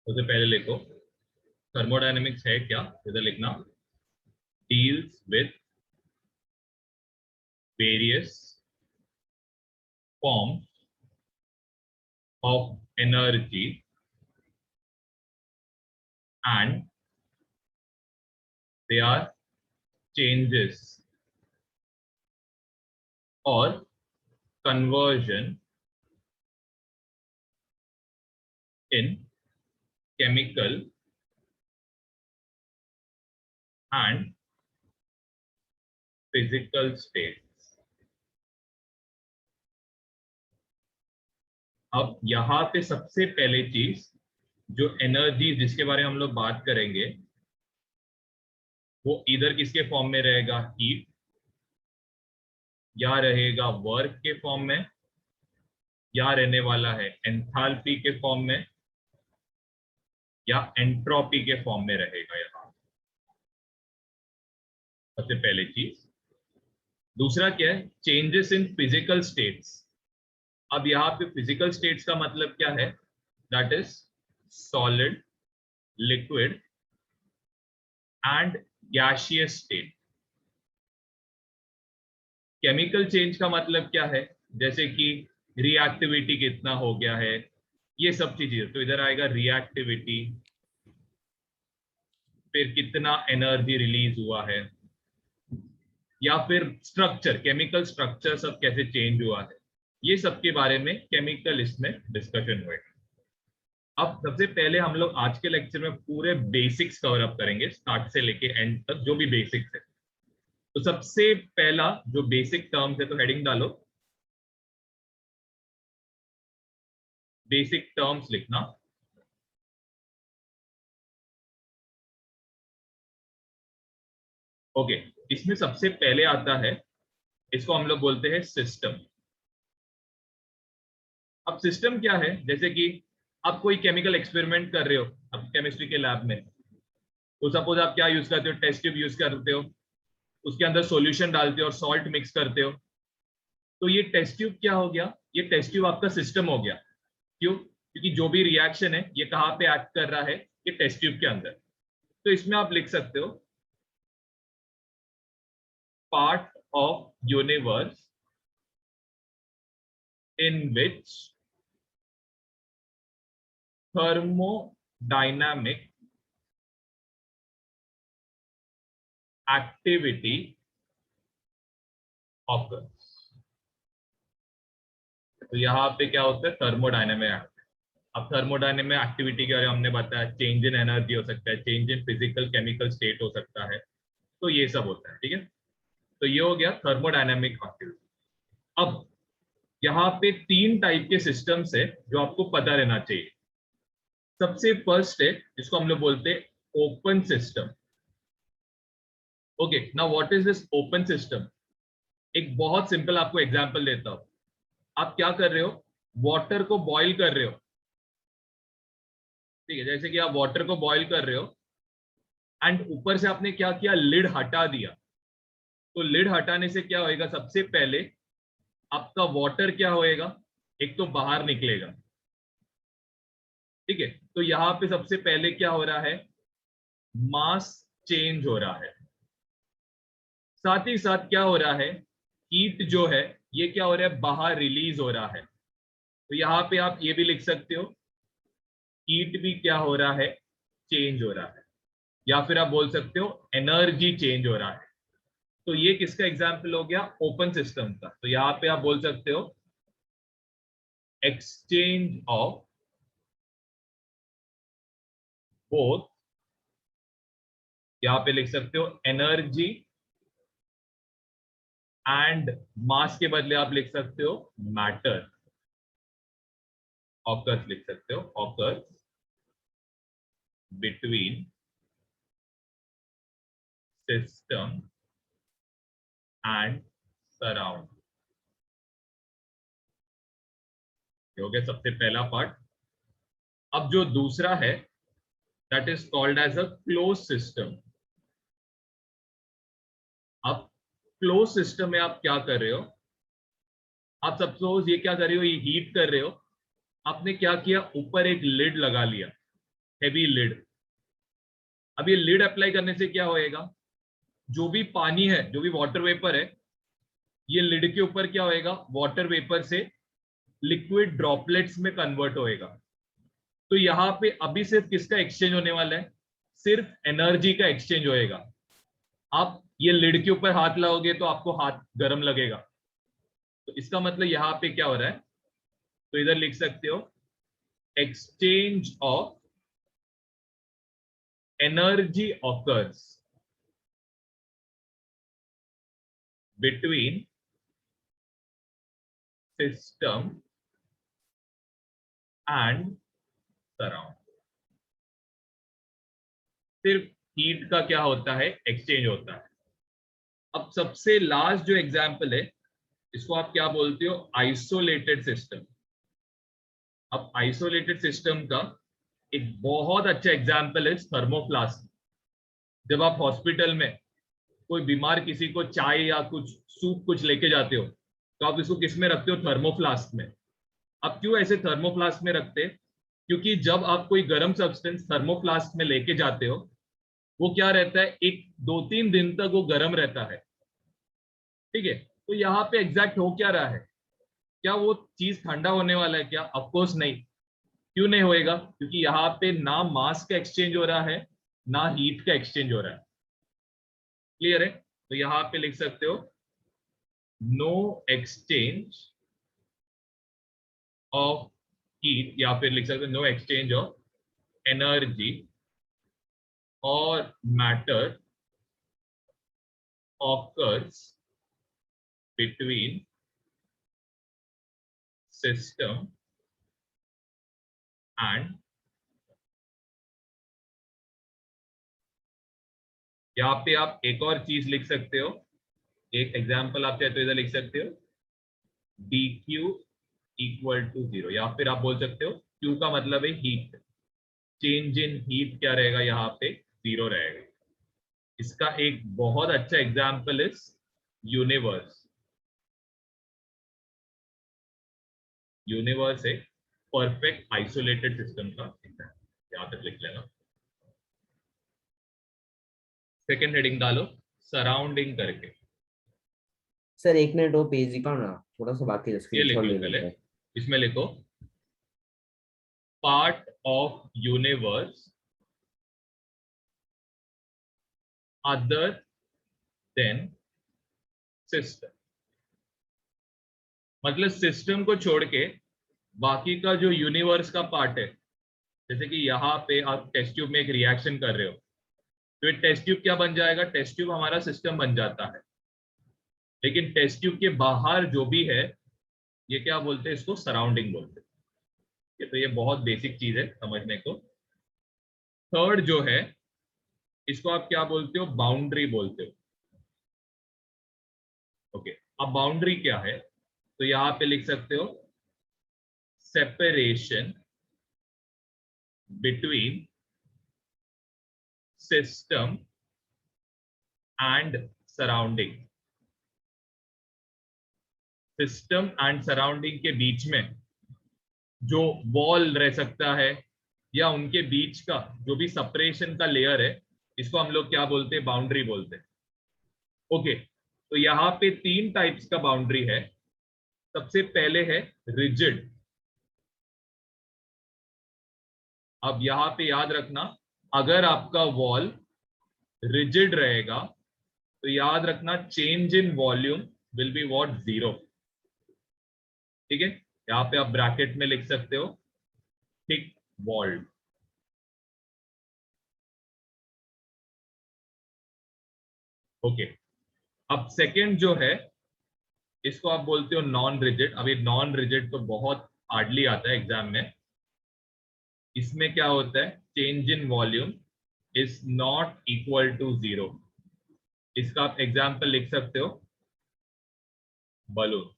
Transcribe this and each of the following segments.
सबसे पहले लिखो थर्मोडायनेमिक्स है क्या, इधर लिखना deals with various forms of energy and they are changes और conversion in chemical and physical states। अब यहां पे सबसे पहले चीज जो एनर्जी जिसके बारे में हम लोग बात करेंगे वो इधर किसके फॉर्म में रहेगा, हीट, या रहेगा वर्क के फॉर्म में, या रहने वाला है एंथैल्पी के फॉर्म में, या एंट्रोपी के फॉर्म में रहेगा। यहाँ सबसे पहले चीज। दूसरा क्या है, चेंजेस इन फिजिकल स्टेट्स। अब यहाँ पे फिजिकल स्टेट्स का मतलब क्या है, that is solid, liquid and gaseous state. Chemical change का मतलब क्या है, जैसे कि रिएक्टिविटी कितना हो गया है, ये सब चीजें। तो इधर आएगा रिएक्टिविटी, फिर कितना एनर्जी रिलीज हुआ है, या फिर स्ट्रक्चर, केमिकल स्ट्रक्चर सब कैसे चेंज हुआ है, ये सब के बारे में केमिकल इसमें डिस्कशन हुए। अब सबसे पहले हम लोग आज के लेक्चर में पूरे बेसिक्स कवर अप करेंगे, स्टार्ट से लेके एंड तक जो भी बेसिक्स है। तो सबसे पहला जो बेसिक टर्म्स है, तो हेडिंग डालो बेसिक टर्म्स लिखना। ओके, इसमें सबसे पहले आता है, इसको हम लोग बोलते हैं सिस्टम। अब सिस्टम क्या है, जैसे कि आप कोई केमिकल एक्सपेरिमेंट कर रहे हो अब केमिस्ट्री के लैब में, तो सपोज आप क्या यूज करते हो, टेस्ट ट्यूब यूज करते हो, उसके अंदर सॉल्यूशन डालते हो और सॉल्ट मिक्स करते हो। तो ये टेस्ट ट्यूब क्या हो गया, ये टेस्ट ट्यूब आपका सिस्टम हो गया। क्यों, क्योंकि जो भी रिएक्शन है ये कहाँ पे एक्ट कर रहा है, ये टेस्ट ट्यूब के अंदर। तो इसमें आप लिख सकते हो part of universe in which thermodynamic activity occurs। तो यहाँ पे क्या होता है, थर्मोडायनेमिक। अब थर्मोडायनेमिक एक्टिविटी के बारे में हमने बताया, चेंज इन एनर्जी हो सकता है, change in physical chemical state हो सकता है, तो ये सब होता है। ठीक है, तो ये हो गया थर्मोडायनेमिक एक्टिविटी। अब यहाँ पे तीन टाइप के सिस्टम्स है जो आपको पता रहना चाहिए। सबसे फर्स्ट है जिसको हम लोग बोलते हैं open system. Okay, now what is this open system. एक बहुत सिंपल आपको एग्जांपल देता हूं। आप क्या कर रहे हो, वाटर को बॉईल कर रहे हो। ठीक है, जैसे कि आप वाटर को बॉईल कर रहे हो एंड ऊपर से आपने क्या किया, लिड हटा दिया। तो लिड हटाने से क्या होएगा, सबसे पहले आपका वाटर क्या होएगा, एक तो बाहर निकलेगा। ठीक है, तो यहां पे सबसे पहले क्या हो रहा है, मास चेंज हो रहा है। साथ ही साथ क्या हो रहा है, हीट जो है ये क्या हो रहा है, बाहर रिलीज हो रहा है। तो यहाँ पे आप ये भी लिख सकते हो, हीट भी क्या हो रहा है, चेंज हो रहा है, या फिर आप बोल सकते हो एनर्जी चेंज हो रहा है। तो ये किसका एग्जाम्पल हो गया, ओपन सिस्टम का। तो यहाँ पे आप बोल सकते हो एक्सचेंज ऑफ बोथ, यहाँ पे लिख सकते हो एनर्जी एंड मास के बदले आप लिख सकते हो मैटर, ऑकर्स लिख सकते हो, occurs between system and surround. हो गया सबसे पहला पार्ट। अब जो दूसरा है that is called as a close system. अब क्लोज सिस्टम में आप क्या कर रहे हो, आप सपोज ये क्या कर रहे हो, ये हीट कर रहे हो, आपने क्या किया, ऊपर एक लिड लगा लिया। Heavy lid. अब ये लिड अप्लाई करने से क्या होएगा, जो भी पानी है, जो भी वाटर वेपर है, ये लिड के ऊपर क्या होएगा, वाटर वेपर से लिक्विड ड्रॉपलेट्स में कन्वर्ट होएगा। तो यहाँ पे अभी सिर्फ किसका एक्सचेंज होने वाला है, सिर्फ एनर्जी का एक्सचेंज होएगा। आप ये लिड के ऊपर हाथ लाओगे तो आपको हाथ गर्म लगेगा, तो इसका मतलब यहाँ पे क्या हो रहा है, तो इधर लिख सकते हो exchange of energy occurs between system and surround. सिर्फ हीट का क्या होता है, एक्सचेंज होता है। अब सबसे लास्ट जो एग्जांपल है, इसको आप क्या बोलते हो, आइसोलेटेड सिस्टम। अब आइसोलेटेड सिस्टम का एक बहुत अच्छा एग्जांपल है थर्मोफ्लास्क। जब आप हॉस्पिटल में कोई बीमार किसी को चाय या कुछ सूप कुछ लेके जाते हो, तो आप इसको किस में रखते हो, थर्मोफ्लास्क में। अब क्यों ऐसे थर्मोफ्लास्क में रखते हैं, क्योंकि जब आप कोई गर्म सब्सटेंस थर्मोफ्लास्क में लेके जाते हो, वो क्या रहता है, एक 2-3 दिन तक वो गर्म रहता है। ठीक है, तो यहाँ पे एग्जैक्ट हो क्या रहा है, क्या वो चीज ठंडा होने वाला है क्या, ऑफकोर्स नहीं। क्यों नहीं होएगा, क्योंकि यहाँ पे ना मास का एक्सचेंज हो रहा है, ना हीट का एक्सचेंज हो रहा है। क्लियर है, तो यहाँ पे लिख सकते हो नो एक्सचेंज ऑफ हीट, या फिर लिख सकते हो नो एक्सचेंज ऑफ एनर्जी और matter occurs between system and, यहाँ पे आप एक और चीज लिख सकते हो, एक एग्जांपल आप चाहे तो इधर लिख सकते हो dq इक्वल टू 0, या फिर आप बोल सकते हो q का मतलब है हीट, चेंज इन हीट क्या रहेगा, यहाँ पे 0 रहेगा। इसका एक बहुत अच्छा एग्जांपल इज यूनिवर्स। यूनिवर्स एक परफेक्ट आइसोलेटेड सिस्टम का एग्जांपल, यहाँ तक लिख लेना। सेकेंड हेडिंग डालो सराउंडिंग करके। सर एक मिनट वो पेज दिखाओ ना, थोड़ा सा बाकी है, ये लिख स्क्रीनशॉट लो ले पहले, लेते हैं। इसमें लिखो part of universe other than system. मतलब सिस्टम को छोड़ के बाकी का जो यूनिवर्स का पार्ट है, जैसे कि यहाँ पे आप टेस्ट ट्यूब में एक रिएक्शन कर रहे हो, तो ये टेस्ट ट्यूब क्या बन जाएगा, टेस्ट ट्यूब हमारा सिस्टम बन जाता है। लेकिन टेस्ट ट्यूब के बाहर जो भी है, ये क्या बोलते हैं, इसको सराउंडिंग बोलते हैं। तो ये बहुत बेसिक चीज है समझने को। थर्ड जो है, इसको आप क्या बोलते हो, बाउंड्री बोलते हो। ओके, अब बाउंड्री क्या है, तो यहाँ पे लिख सकते हो separation between system and surrounding. System and surrounding के बीच में जो वॉल रह सकता है, या उनके बीच का जो भी सेपरेशन का लेयर है, इसको हम लोग क्या बोलते हैं, बाउंड्री बोलते हैं। ओके, तो यहाँ पे 3 टाइप्स का बाउंड्री है। सबसे पहले है रिजिड। अब यहाँ पे याद रखना, अगर आपका वॉल रिजिड रहेगा तो याद रखना change in volume will be what, 0। ठीक है, यहाँ पे आप ब्रैकेट में लिख सकते हो थिक वॉल्ड। ओके, अब सेकंड जो है, इसको आप बोलते हो नॉन रिजिड। अभी नॉन रिजिड तो बहुत हार्डली आता है एग्जाम में। इसमें क्या होता है, change in volume is not equal to 0। इसका आप एग्जाम्पल लिख सकते हो बलून।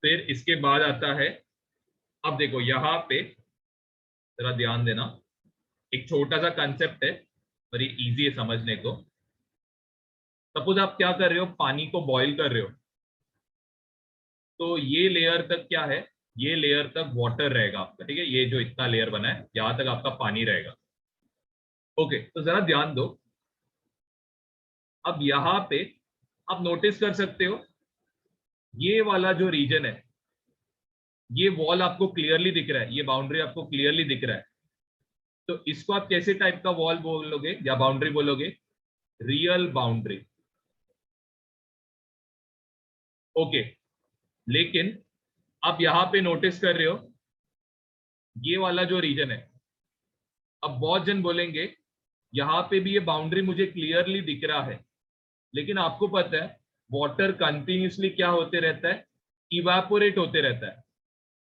फिर इसके बाद आता है, अब देखो यहाँ पे जरा ध्यान देना, एक छोटा सा कंसेप्ट है, पर ये इजी है समझने को। सपोज आप क्या कर रहे हो, पानी को बॉईल कर रहे हो, तो ये लेयर तक क्या है, ये लेयर तक वाटर रहेगा आपका, ठीक है, ये जो इतना लेयर बना है यहां तक आपका पानी रहेगा। ओके, तो जरा ध्यान दो, अब यहां पे आप नोटिस कर सकते हो ये वाला जो रीजन है, ये वॉल आपको क्लियरली दिख रहा है, ये बाउंड्री आपको क्लियरली दिख रहा है, तो इसको आप कैसे टाइप का वॉल बोलोगे या बाउंड्री बोलोगे? Real boundary. ओके, लेकिन आप यहां पे नोटिस कर रहे हो ये वाला जो रीजन है, अब बहुत जन बोलेंगे यहां पे भी ये बाउंड्री मुझे क्लियरली दिख रहा है, लेकिन आपको पता है वाटर कंटिन्यूसली क्या होते रहता है? इवापोरेट होते रहता है।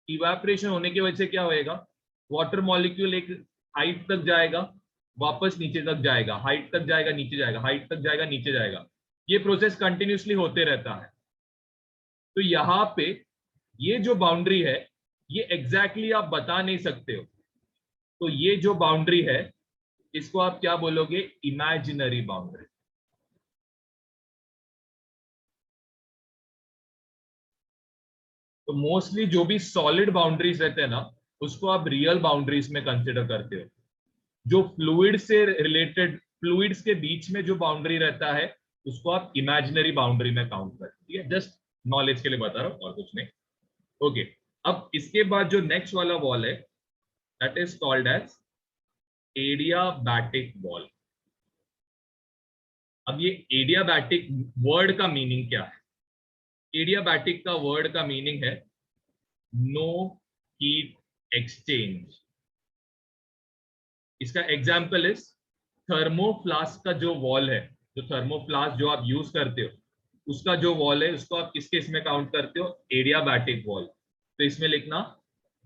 इवापोरेशन होने की वजह से क्या होएगा? वाटर मॉलिक्यूल एक हाइट तक जाएगा, वापस नीचे तक जाएगा, हाइट तक जाएगा, नीचे जाएगा, हाइट तक जाएगा, नीचे जाएगा, ये प्रोसेस कंटिन्यूसली होते रहता है। तो यहाँ पे ये जो बाउंड्री है ये एग्जैक्टली आप बता नहीं सकते हो, तो ये जो बाउंड्री है इसको आप क्या बोलोगे? Imaginary boundary. तो मोस्टली जो भी सॉलिड बाउंड्रीज रहते हैं ना, उसको आप रियल बाउंड्रीज में कंसिडर करते हो। जो फ्लूइड से रिलेटेड, फ्लूइड्स के बीच में जो बाउंड्री रहता है उसको आप इमेजिनरी बाउंड्री में काउंट करते हो, ठीक है, जस्ट नॉलेज के लिए बता रहा हूं और कुछ नहीं। ओके, अब इसके बाद जो नेक्स्ट वाला वॉल है that is called as adiabatic wall. अब ये एडियाबैटिक वर्ड का मीनिंग क्या है? एडियाबैटिक का वर्ड का मीनिंग है नो हीट एक्सचेंज। इसका एग्जाम्पल इज थर्मोफ्लास्क का जो वॉल है, जो थर्मोफ्लास्क जो आप यूज करते हो उसका जो वॉल है उसको आप किसके इसमें काउंट करते हो? Adiabatic wall. तो इसमें लिखना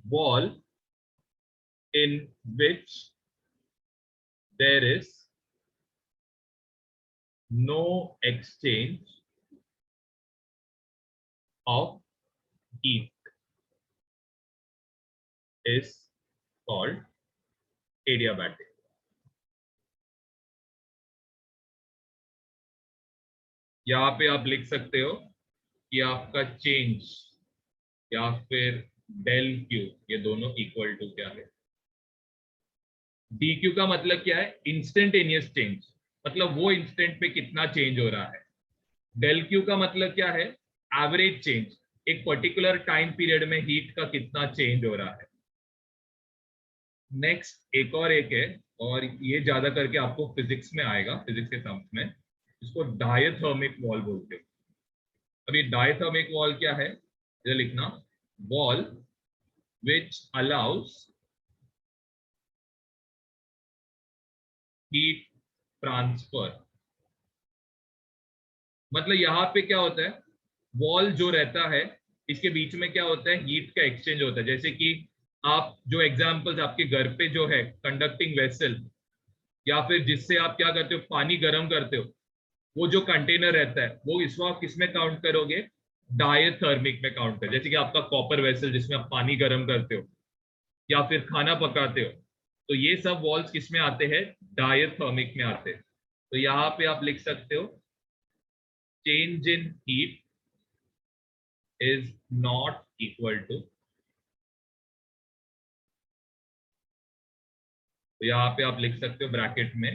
wall in which there is no exchange of heat is called adiabatic. यहाँ पे आप लिख सकते हो कि आपका चेंज या फिर डेल क्यू, ये दोनों इक्वल टू क्या है? डी क्यू का मतलब क्या है? इंस्टेंटेनियस चेंज, मतलब वो इंस्टेंट पे कितना चेंज हो रहा है। डेल क्यू का मतलब क्या है? एवरेज चेंज, एक पर्टिकुलर टाइम पीरियड में हीट का कितना चेंज हो रहा है। नेक्स्ट एक और एक है, और ये ज्यादा करके आपको फिजिक्स में आएगा, फिजिक्स के टर्म्स में, इसको डायथर्मिक वॉल बोलते हो। अब ये डायथर्मिक वॉल क्या है? ये लिखना wall which allow us heat transfer. मतलब यहाँ पे क्या होता है, वॉल जो रहता है इसके बीच में क्या होता है? हीट का एक्सचेंज होता है। जैसे कि आप जो एग्जांपल्स आपके घर पे जो है कंडक्टिंग वेसल, या फिर जिससे आप क्या करते हो, पानी गर्म करते हो, वो जो कंटेनर रहता है वो इसको आप किसमें काउंट करोगे? डायथर्मिक में काउंट कर। जैसे कि आपका कॉपर वेसल जिसमें आप पानी गर्म करते हो या फिर खाना पकाते हो, तो ये सब वॉल्स किसमें आते हैं? डायथर्मिक में आते हैं। तो यहाँ पे आप लिख सकते हो change in heat is not equal to, तो यहाँ पे आप लिख सकते हो ब्रैकेट में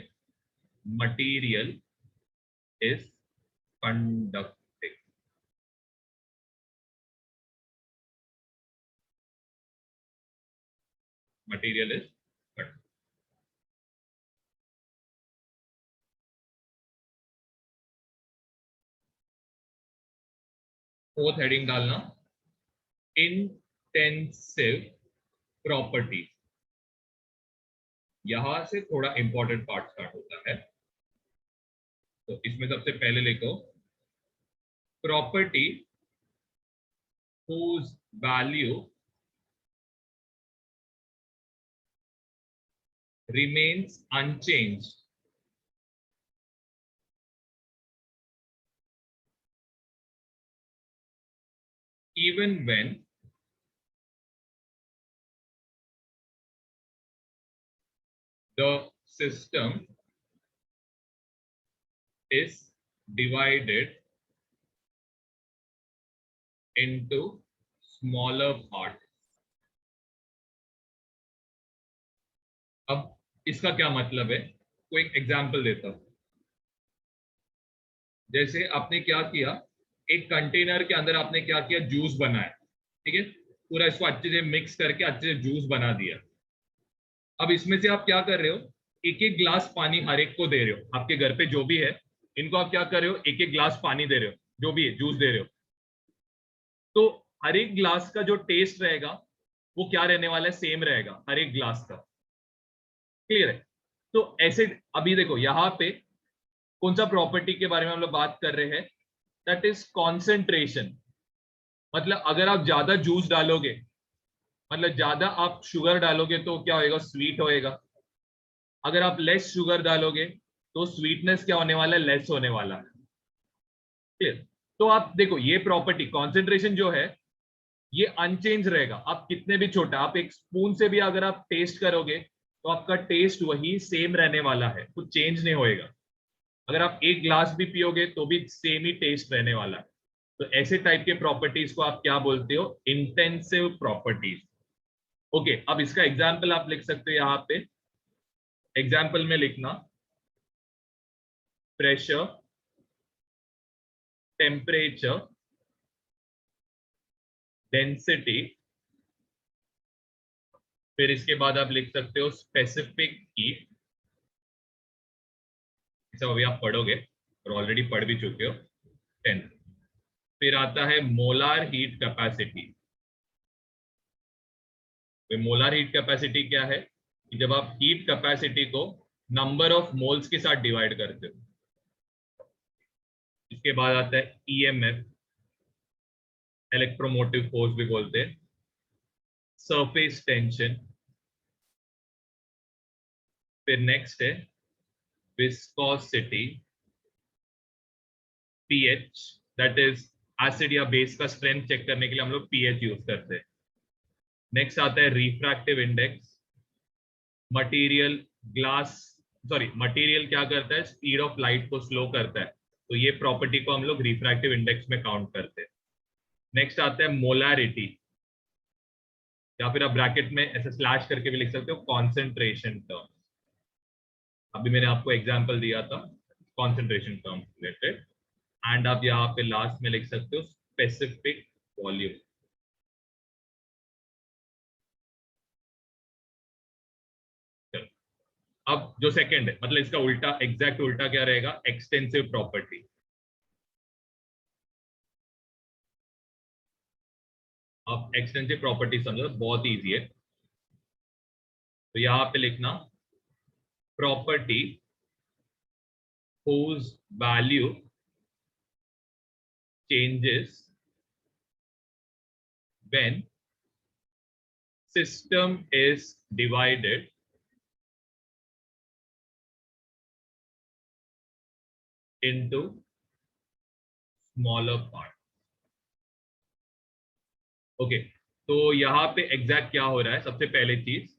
material is conducting. Material is conducting. Fourth heading डालना इंटेंसिव प्रॉपर्टी। यहां से थोड़ा इंपॉर्टेंट पार्ट स्टार्ट होता है, तो इसमें सबसे पहले लिखो property whose value remains unchanged even when the system is divided into smaller parts. अब इसका क्या मतलब है, कोई एक एग्जांपल देता हूं। जैसे आपने क्या किया, एक कंटेनर के अंदर आपने क्या किया, जूस बनाया, ठीक है, पूरा इसको अच्छे से मिक्स करके अच्छे से जूस बना दिया। अब इसमें से आप क्या कर रहे हो, एक एक ग्लास पानी हर एक को दे रहे हो, आपके घर पे जो भी है इनको आप क्या कर रहे हो, एक एक ग्लास पानी दे रहे हो, जो भी है जूस दे रहे हो। तो हर एक ग्लास का जो टेस्ट रहेगा वो क्या रहने वाला है, सेम रहेगा हर एक ग्लास का। क्लियर है? तो ऐसे अभी देखो यहाँ पे कौन सा प्रॉपर्टी के बारे में हम लोग बात कर रहे हैं, दैट इज कॉन्सेंट्रेशन। मतलब अगर आप ज्यादा जूस डालोगे, मतलब ज्यादा आप शुगर डालोगे तो क्या होएगा, स्वीट होएगा। अगर आप लेस शुगर डालोगे तो स्वीटनेस क्या होने वाला है, लेस होने वाला है। क्लियर? तो आप देखो ये प्रॉपर्टी कॉन्सेंट्रेशन जो है ये अनचेंज रहेगा, आप कितने भी छोटा, आप एक स्पून से भी अगर आप टेस्ट करोगे तो आपका टेस्ट वही सेम रहने वाला है, कुछ चेंज नहीं होएगा। अगर आप एक ग्लास भी पियोगे तो भी सेम ही टेस्ट रहने वाला है। तो ऐसे टाइप के प्रॉपर्टीज को आप क्या बोलते हो, इंटेंसिव प्रॉपर्टीज। ओके, अब इसका एग्जाम्पल आप लिख सकते हो यहाँ पे। एग्जाम्पल में लिखना प्रेशर, टेम्परेचर, डेंसिटी, फिर इसके बाद आप लिख सकते हो स्पेसिफिक हीट। सब अभी आप पढ़ोगे और ऑलरेडी पढ़ भी चुके हो 10th। फिर आता है मोलार हीट कैपेसिटी। तो मोलार हीट कैपेसिटी क्या है कि जब आप हीट कैपेसिटी को नंबर ऑफ मोल्स के साथ डिवाइड करते हो। इसके बाद आता है ईएमएफ, इलेक्ट्रोमोटिव फोर्स भी बोलते हैं, सरफेस टेंशन। फिर नेक्स्ट है viscosity, pH, that is acid या बेस का स्ट्रेंथ चेक करने के लिए हम लोग पीएच यूज करते हैं। नेक्स्ट आता है refractive index. Material glass, sorry material क्या करता है, स्पीड ऑफ लाइट को स्लो करता है, तो ये प्रॉपर्टी को हम लोग रिफ्रैक्टिव इंडेक्स में काउंट करते हैं। नेक्स्ट आता है मोलारिटी, या फिर आप ब्रैकेट में ऐसे स्लैश करके भी लिख सकते हो कॉन्सेंट्रेशन टर्म। अभी मैंने आपको एग्जांपल दिया था कॉन्सेंट्रेशन टर्म रिलेटेड। एंड आप यहाँ पे लास्ट में लिख सकते हो स्पेसिफिक वॉल्यूम। अब जो सेकंड है, मतलब इसका उल्टा, एग्जैक्ट उल्टा क्या रहेगा, एक्सटेंसिव प्रॉपर्टी। अब एक्सटेंसिव प्रॉपर्टी समझो, बहुत इजी है। तो यहाँ पे लिखना property whose value changes when system is divided into smaller parts। Okay, तो यहाँ पे एग्जैक्ट क्या हो रहा है, सबसे पहले चीज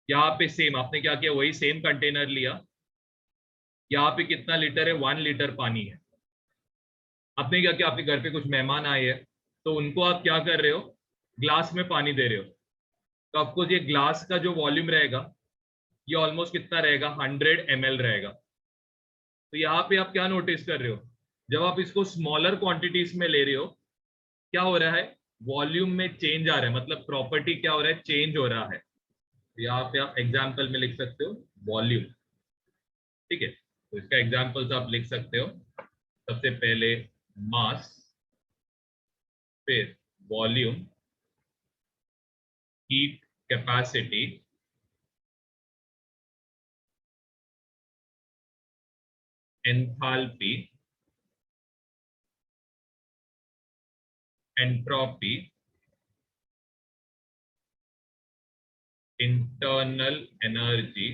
यहाँ पे सेम आपने क्या किया, वही सेम कंटेनर लिया। यहाँ पे कितना लीटर है, 1 लीटर पानी है। आपने क्या किया, आपके घर पे कुछ मेहमान आए हैं तो उनको आप क्या कर रहे हो, ग्लास में पानी दे रहे हो। तो आपको ये ग्लास का जो वॉल्यूम रहेगा ये ऑलमोस्ट कितना रहेगा, 100 ml रहेगा। तो यहाँ पे आप क्या नोटिस कर रहे हो, जब आप इसको स्मॉलर क्वांटिटीज में ले रहे हो क्या हो रहा है, वॉल्यूम में चेंज आ रहा है, मतलब प्रॉपर्टी क्या हो रहा है, चेंज हो रहा है। तो यहाँ पे आप एग्जाम्पल में लिख सकते हो वॉल्यूम। ठीक है, तो इसका एग्जाम्पल्स आप लिख सकते हो, सबसे पहले मास, फिर volume, heat capacity, enthalpy, entropy, internal energy.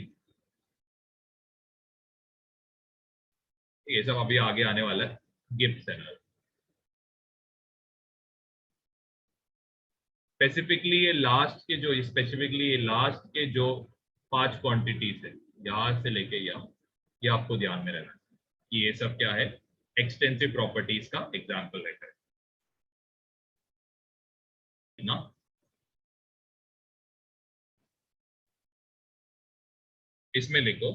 ये सब अभी आगे आने वाला है, गिब्स एनर्जी। स्पेसिफिकली ये लास्ट के जो 5 क्वांटिटीज है यहां से लेके यहाँ, ये आपको ध्यान में रहना है कि ये सब क्या है, एक्सटेंसिव प्रॉपर्टीज का एग्जाम्पल रहता है ना। इसमें लिखो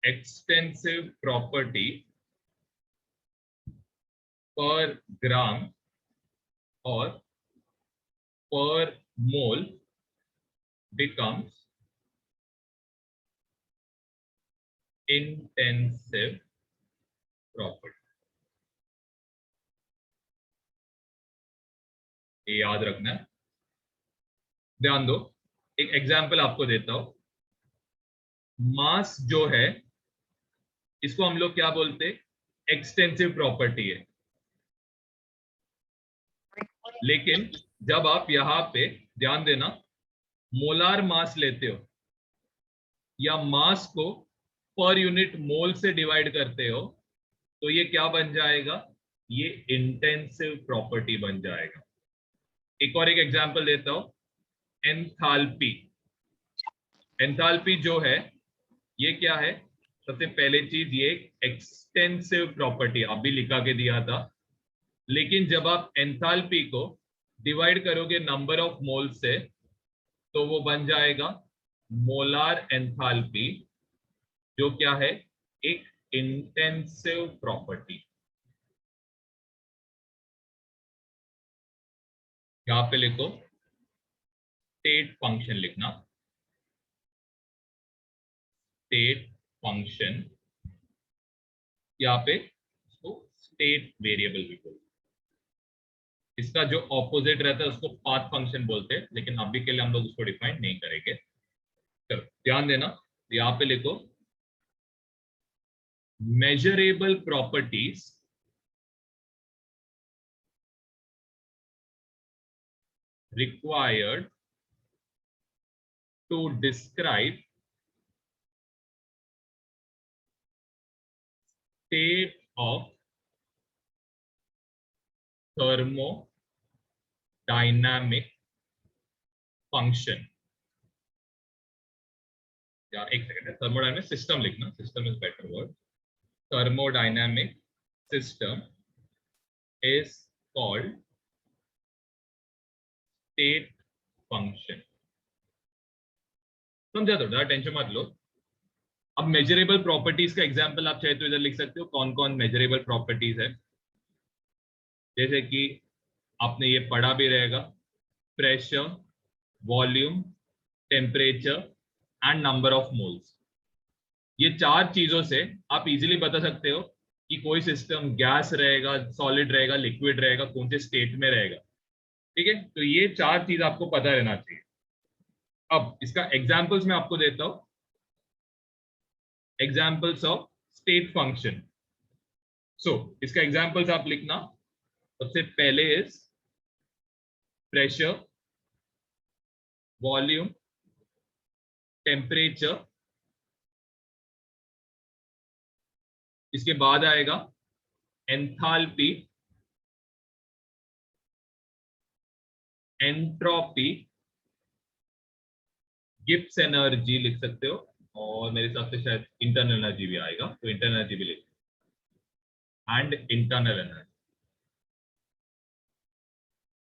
एक्सटेंसिव प्रॉपर्टी पर ग्राम और पर मोल becomes intensive property। ये याद रखना है, ध्यान दो। एक एग्जांपल आपको देता हूं। मास जो है इसको हम लोग क्या बोलते हैं, एक्सटेंसिव प्रॉपर्टी है। लेकिन जब आप यहां पे ध्यान देना, मोलार मास लेते हो या मास को पर यूनिट मोल से डिवाइड करते हो तो ये क्या बन जाएगा, ये इंटेंसिव प्रॉपर्टी बन जाएगा। एक और एक एग्जांपल देता हूं, एंथैल्पी। एंथैल्पी जो है ये क्या है, सबसे पहले चीज ये एक्सटेंसिव प्रॉपर्टी अभी लिखा के दिया था। लेकिन जब आप एंथैल्पी को डिवाइड करोगे नंबर ऑफ मोल से तो वो बन जाएगा मोलार एंथैल्पी, जो क्या है, एक इंटेंसिव प्रॉपर्टी। यहां पे लिखो स्टेट फंक्शन लिखना, स्टेट फंक्शन, यहाँ पे उसको स्टेट वेरिएबल भी बोलते हैं। इसका जो ऑपोजिट रहता है उसको पाथ फंक्शन बोलते हैं, लेकिन अभी के लिए हम लोग उसको डिफाइन नहीं करेंगे। चलो ध्यान देना, यहाँ पे लिखो measurable properties required to describe state of thermodynamic function। या एक सेकंड, थर्मोडायनामिक सिस्टम लिखना, system is better word. thermodynamic system is called state function। समझा? तो ज़्यादा टेंशन मत लो। अब मेजरेबल प्रॉपर्टीज का एग्जांपल आप चाहे तो इधर लिख सकते हो, कौन कौन मेजरेबल प्रॉपर्टीज है। जैसे कि आपने ये पढ़ा भी रहेगा, pressure, volume, temperature and number of moles. ये चार चीजों से आप इजीली बता सकते हो कि कोई सिस्टम गैस रहेगा, सॉलिड रहेगा, लिक्विड रहेगा, कौन से स्टेट में रहेगा। ठीक है, तो ये चार चीज आपको पता रहना चाहिए। अब इसका एग्जांपल्स मैं आपको देता हूं, एग्जांपल्स ऑफ स्टेट फंक्शन। सो इसका एग्जांपल्स आप लिखना, सबसे पहले इज प्रेशर, वॉल्यूम, टेम्परेचर, इसके बाद आएगा एंथैल्पी, एंट्रोपी, गिब्स एनर्जी लिख सकते हो, और मेरे हिसाब से शायद इंटरनल एनर्जी भी आएगा, तो इंटरनल एनर्जी भी लिख, and internal energy.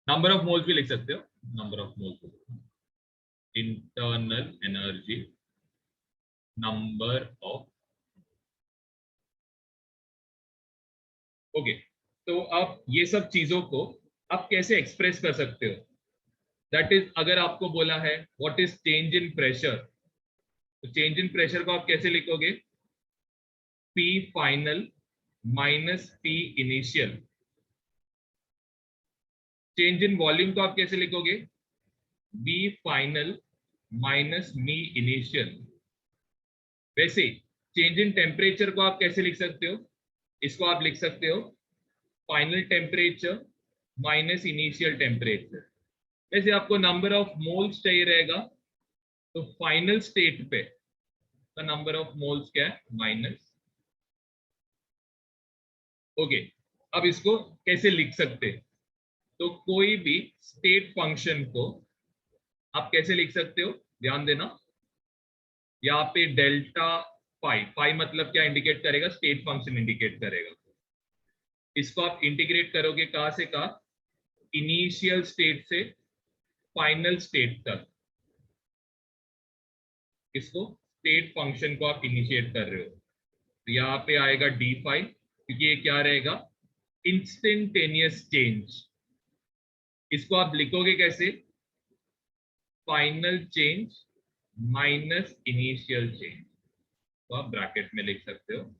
Number of moles भी लिख सकते हो, number of moles, internal energy, number of. Okay, तो आप ये सब चीजों को आप कैसे एक्सप्रेस कर सकते हो, दैट इज, अगर आपको बोला है what is change in pressure, तो चेंज इन प्रेशर को आप कैसे लिखोगे, P final minus P initial. Change in volume को आप कैसे लिखोगे, V फाइनल माइनस मी इनिशियल। वैसे चेंज इन टेम्परेचर को आप कैसे लिख सकते हो, इसको आप लिख सकते हो final temperature minus initial temperature. वैसे आपको नंबर ऑफ मोल्स चाहिए रहेगा, तो फाइनल स्टेट पे का नंबर ऑफ मोल्स क्या है, माइनस। ओके, अब इसको कैसे लिख सकते हैं, तो कोई भी स्टेट फंक्शन को आप कैसे लिख सकते हो, ध्यान देना, यहाँ पे डेल्टा फाई, फाई मतलब क्या इंडिकेट करेगा, स्टेट फंक्शन इंडिकेट करेगा। इसको आप इंटीग्रेट करोगे कहां से कहां, इनिशियल स्टेट से फाइनल स्टेट तक। इसको स्टेट फंक्शन को आप इनिशिएट कर रहे हो, तो यहाँ पे आएगा d5, क्योंकि ये क्या रहेगा, इंस्टेंटेनियस चेंज। इसको आप लिखोगे कैसे, final change minus initial change, तो आप ब्रैकेट में लिख सकते हो।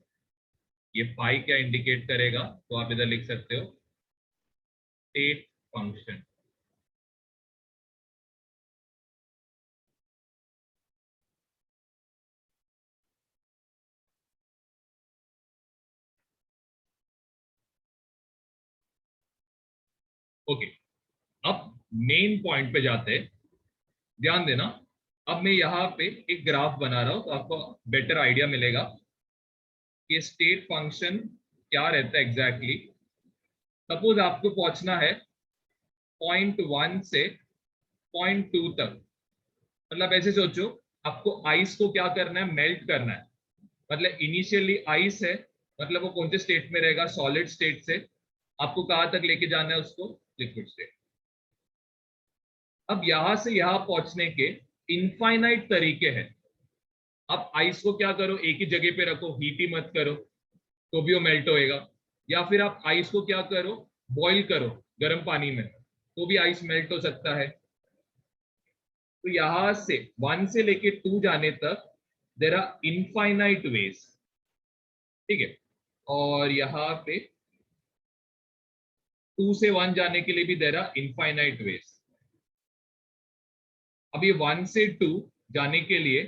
ये पाई क्या इंडिकेट करेगा, तो आप इधर लिख सकते हो स्टेट फंक्शन। ओके, अब मेन पॉइंट पे जाते हैं। ध्यान देना, अब मैं यहाँ पे एक ग्राफ बना रहा हूं, तो आपको बेटर आइडिया मिलेगा कि स्टेट फंक्शन क्या रहता है एग्जैक्टली। सपोज आपको पहुंचना है पॉइंट 1 से पॉइंट 2 तक, मतलब ऐसे सोचो, आपको आइस को क्या करना है, मेल्ट करना है। मतलब इनिशियली आइस है, मतलब वो कौन से स्टेट में रहेगा, सॉलिड स्टेट से आपको कहां तक लेके जाना है उसको, लिक्विड स्टेट। अब यहां से यहां पहुंचने के इनफाइनाइट तरीके हैं। आप आइस को क्या करो, एक ही जगह पे रखो, हीट ही मत करो, तो भी वो मेल्ट होएगा। या फिर आप आइस को क्या करो, बॉईल करो गर्म पानी में, तो भी आइस मेल्ट हो सकता है। तो यहां से 1 से लेके 2 जाने तक देयर आर इनफाइनाइट वेज, ठीक है। और यहाँ पे 2 से 1 जाने के लिए भी देयर आर इनफाइनाइट वेज। अभी 1 से 2 जाने के लिए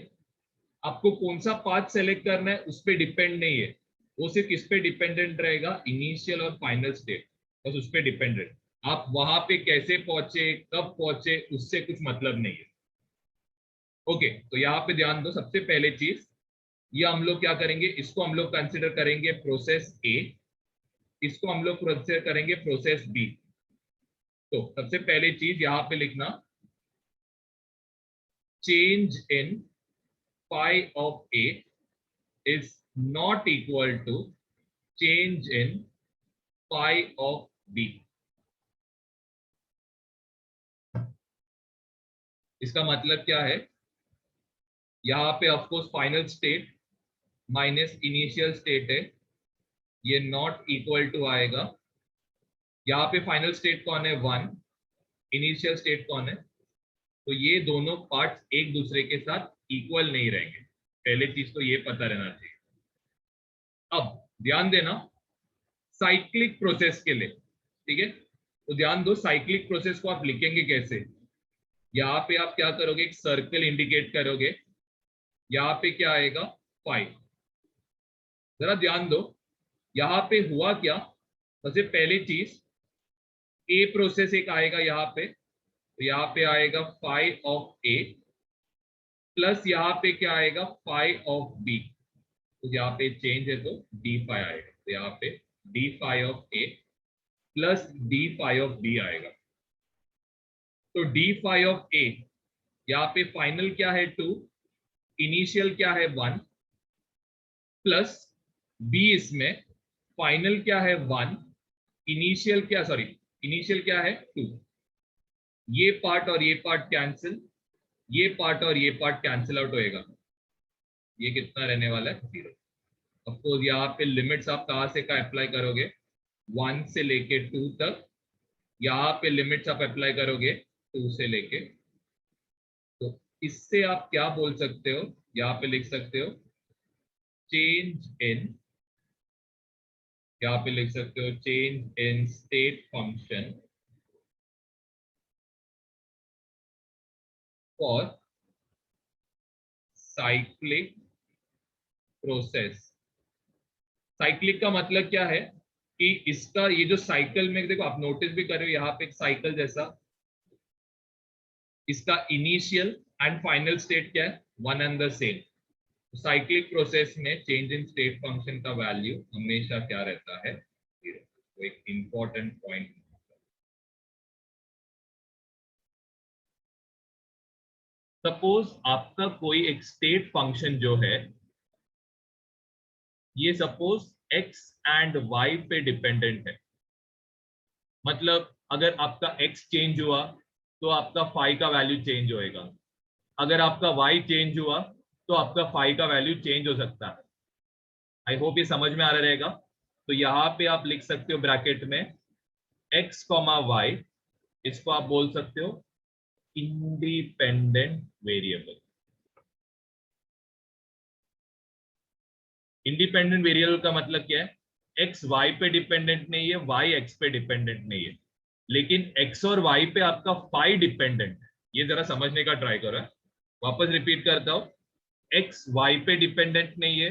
आपको कौन सा पाथ सेलेक्ट करना है उस पर डिपेंड नहीं है, वो सिर्फ किस पे डिपेंडेंट रहेगा, इनिशियल और फाइनल स्टेट, बस उस पर डिपेंडेंट। आप वहां पे कैसे पहुंचे, कब पहुंचे, उससे कुछ मतलब नहीं है। ओके, तो यहाँ पे ध्यान दो, सबसे पहले चीज ये हम लोग क्या करेंगे, इसको हम लोग कंसिडर करेंगे प्रोसेस ए, इसको हम लोग कंसिडर करेंगे प्रोसेस बी। तो सबसे पहले चीज यहाँ पे लिखना, change in phi of A is not equal to change in phi of B। इसका मतलब क्या है, यहाँ पे of course final state minus initial state है, ये नॉट इक्वल टू आएगा। यहाँ पे फाइनल स्टेट कौन है, 1, इनिशियल स्टेट कौन है, तो ये दोनों पार्ट्स एक दूसरे के साथ इक्वल नहीं रहेंगे। पहले चीज तो ये पता रहना चाहिए। अब ध्यान देना, साइक्लिक प्रोसेस के लिए, ठीक है, तो ध्यान दो, साइक्लिक प्रोसेस को आप लिखेंगे कैसे। यहाँ पे आप क्या करोगे, एक सर्कल इंडिकेट करोगे, यहाँ पे क्या आएगा, 5। जरा ध्यान दो, यहाँ पे हुआ क्या, सबसे पहली चीज ए प्रोसेस एक आएगा यहाँ पे, तो यहाँ पे आएगा 5 ऑफ ए, प्लस यहाँ पे क्या आएगा, 5 ऑफ बी। तो यहाँ पे चेंज है तो d5 आएगा, तो यहाँ पे d5 of A plus d5 of B आएगा। तो d5 ऑफ ए, यहाँ पे फाइनल क्या है 2, इनिशियल क्या है 1, प्लस बी, इसमें फाइनल क्या है 1, इनिशियल क्या, सॉरी, इनिशियल क्या है 2। ये पार्ट और ये पार्ट कैंसिल, ये पार्ट और ये पार्ट कैंसिल आउट होएगा, ये कितना रहने वाला है, 0। ऑफकोर्स यहाँ पे लिमिट्स आप कहाँ से का अप्लाई करोगे, 1 से लेके 2 तक। यहाँ पे लिमिट्स आप अप्लाई करोगे 2 से लेके, तो इससे आप क्या बोल सकते हो, यहाँ पे लिख सकते हो चेंज इन, यहाँ पे लिख सकते हो change in state function for cyclic process. Cyclic का मतलब क्या है कि इसका ये जो साइकिल में, देखो आप नोटिस भी कर रहे हो यहाँ पे एक साइकिल जैसा, इसका इनिशियल एंड फाइनल स्टेट क्या है, one and the same. Cyclic process में चेंज इन स्टेट फंक्शन का वैल्यू हमेशा क्या रहता है, 0। तो एक इंपॉर्टेंट पॉइंट। सपोज आपका कोई एक स्टेट फंक्शन जो है, ये सपोज x एंड y पे डिपेंडेंट है। मतलब अगर आपका x चेंज हुआ तो आपका फाई का वैल्यू चेंज होएगा, अगर आपका y चेंज हुआ तो आपका फाई का वैल्यू चेंज हो सकता है। आई होप ये समझ में आ रहा रहेगा। तो यहाँ पे आप लिख सकते हो ब्रैकेट में x कॉमा y, इसको आप बोल सकते हो इंडिपेंडेंट वेरिएबल। इंडिपेंडेंट वेरिएबल का मतलब क्या है, x y पे डिपेंडेंट नहीं है, y x पे डिपेंडेंट नहीं है, लेकिन x और y पे आपका फाई डिपेंडेंट है। ये जरा समझने का ट्राई करो। वापस रिपीट करता हूं, x y पे डिपेंडेंट नहीं है,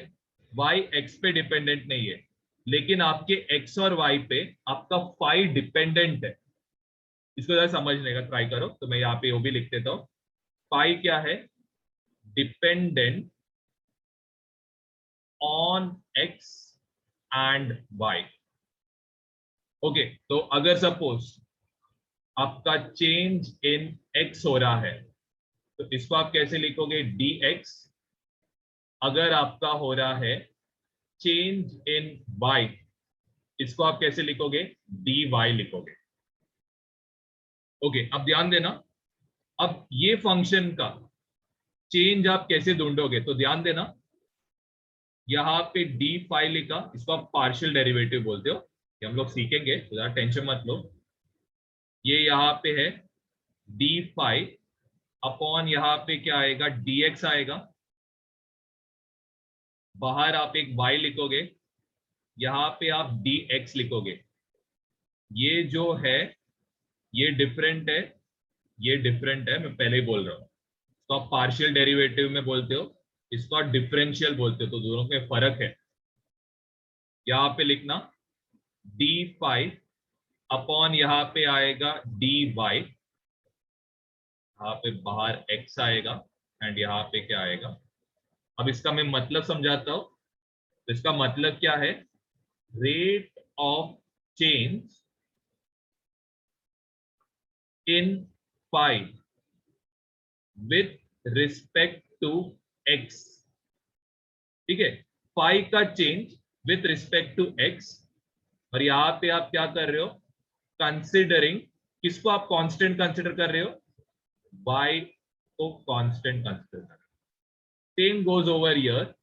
y x पे डिपेंडेंट नहीं है, लेकिन आपके x और y पे आपका फाई डिपेंडेंट है। इसको जरा समझने का ट्राई करो। तो मैं यहाँ पे वो भी लिख देता हूं, फाई क्या है, dependent on x and y। Okay, तो अगर सपोज आपका चेंज इन x हो रहा है तो इसको आप कैसे लिखोगे, dx। अगर आपका हो रहा है चेंज इन y, इसको आप कैसे लिखोगे, dy लिखोगे। ओके, अब ध्यान देना, अब ये फंक्शन का चेंज आप कैसे ढूंढोगे, तो ध्यान देना यहाँ पे डी फाई लिखा, इसको आप पार्शियल डेरिवेटिव बोलते हो, ये हम लोग सीखेंगे, तो टेंशन मत लो। ये यहाँ पे है डी फाई अपॉन यहाँ पे क्या आएगा, dx आएगा, बाहर आप एक y लिखोगे, यहाँ पे आप dx लिखोगे। ये जो है ये डिफरेंट है, ये डिफरेंट है, मैं पहले ही बोल रहा हूँ। तो आप पार्शियल डेरिवेटिव में बोलते हो, इसको आप डिफरेंशियल बोलते हो, तो दोनों में फर्क है। यहाँ पे लिखना डी फाई अपॉन यहाँ पे आएगा dy, यहाँ पे बाहर x आएगा एंड यहाँ पे क्या आएगा। अब इसका मैं मतलब समझाता हूं। तो इसका मतलब क्या है, rate of change in phi with respect to x। ठीक है, फाई का change with respect to x, और यहां पे आप क्या कर रहे हो, कंसिडरिंग, किसको आप कांस्टेंट कंसिडर कर रहे हो, y को कांस्टेंट कंसिडर कर रहे हो। सेम गोज ओवर हियर,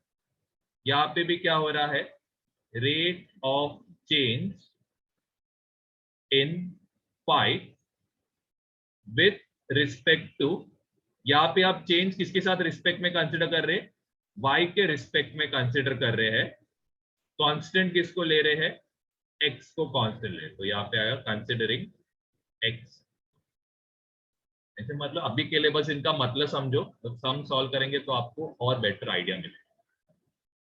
यहां पे भी क्या हो रहा है, rate of change in phi with respect to, यहां पे आप चेंज किसके साथ रिस्पेक्ट में कंसिडर कर रहे हैं, y के रिस्पेक्ट में कंसिडर कर रहे हैं। कांस्टेंट किसको ले रहे हैं, x को कांस्टेंट ले, तो यहाँ पे आएगा कंसिडरिंग x। ऐसे मतलब अभी के लिए बस इनका मतलब समझो, तो सम सॉल्व करेंगे तो आपको और बेटर आइडिया मिलेगा।